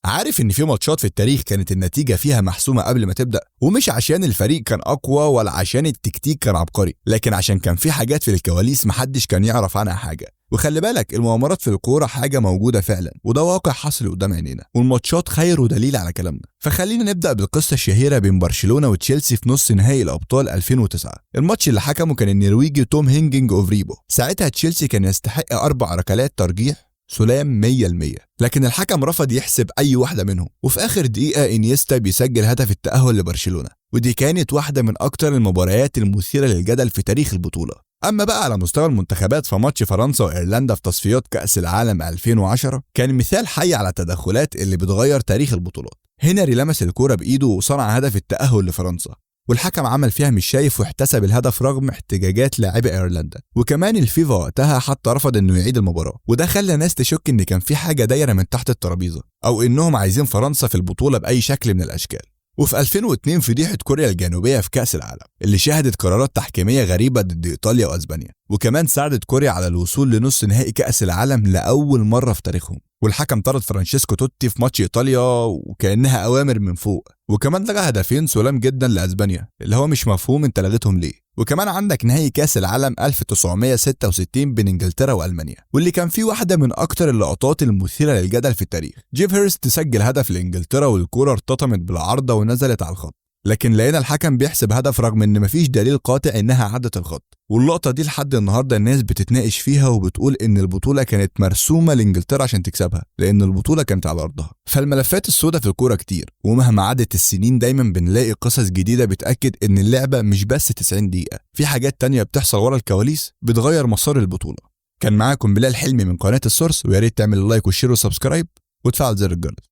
عارف ان في ماتشات في التاريخ كانت النتيجة فيها محسومة قبل ما تبدأ، ومش عشان الفريق كان اقوى ولا عشان التكتيك كان عبقري، لكن عشان كان في حاجات في الكواليس محدش كان يعرف عنها حاجة. وخلي بالك المؤامرات في الكورة حاجة موجودة فعلا، وده واقع حصل قدام عينينا، والماتشات خير ودليل على كلامنا. فخلينا نبدأ بالقصة الشهيرة بين برشلونة وتشيلسي في نص نهائي الأبطال 2009. الماتش اللي حكمه كان النرويجي توم هينجينج أوفريبو. ساعتها تشيلسي كان يستحق 4 ركلات ترجيح سلام 100%، لكن الحكم رفض يحسب أي واحدة منهم، وفي آخر دقيقة إنيستا بيسجل هدف التأهل لبرشلونة، ودي كانت واحدة من أكتر المباريات المثيرة للجدل في تاريخ البطولة. أما بقى على مستوى المنتخبات، فماتش فرنسا وإيرلندا في تصفيات كأس العالم 2010 كان مثال حي على التدخلات اللي بتغير تاريخ البطولات. هنري لمس الكرة بإيده وصنع هدف التأهل لفرنسا، والحكم عمل فيها مش شايف واحتسب الهدف رغم احتجاجات لاعبي ايرلندا. وكمان الفيفا وقتها حتى رفض انه يعيد المباراه، وده خلى ناس تشك ان كان في حاجه دايره من تحت الترابيزه، او انهم عايزين فرنسا في البطوله باي شكل من الاشكال. وفي 2002 فضيحه كوريا الجنوبيه في كاس العالم اللي شهدت قرارات تحكيميه غريبه ضد ايطاليا واسبانيا، وكمان ساعدت كوريا على الوصول لنص نهائي كاس العالم لاول مره في تاريخهم. والحكم طرد فرانشيسكو توتي في ماتش ايطاليا وكانها اوامر من فوق، وكمان لغى هدفين سلام جدا لاسبانيا اللي هو مش مفهوم انت لغيتهم ليه. وكمان عندك نهائي كاس العالم 1966 بين انجلترا والمانيا، واللي كان فيه واحده من اكتر اللقطات المثيره للجدل في التاريخ. جيف هيرست سجل هدف لانجلترا والكره ارتطمت بالعارضه ونزلت على الخط، لكن لقينا الحكم بيحسب هدف رغم ان مفيش دليل قاطع انها عدت الخط. واللقطه دي لحد النهارده الناس بتتناقش فيها وبتقول ان البطوله كانت مرسومه لانجلترا عشان تكسبها، لان البطوله كانت على ارضها. فالملفات السوداء في الكوره كتير، ومهما عدت السنين دايما بنلاقي قصص جديده بتاكد ان اللعبه مش بس 90 دقيقه، في حاجات تانية بتحصل ورا الكواليس بتغير مسار البطوله. كان معاكم بلال حلمي من قناه السورس، ويا ريت تعمل لايك وشير وسبسكرايب وتفعل زر الجرس.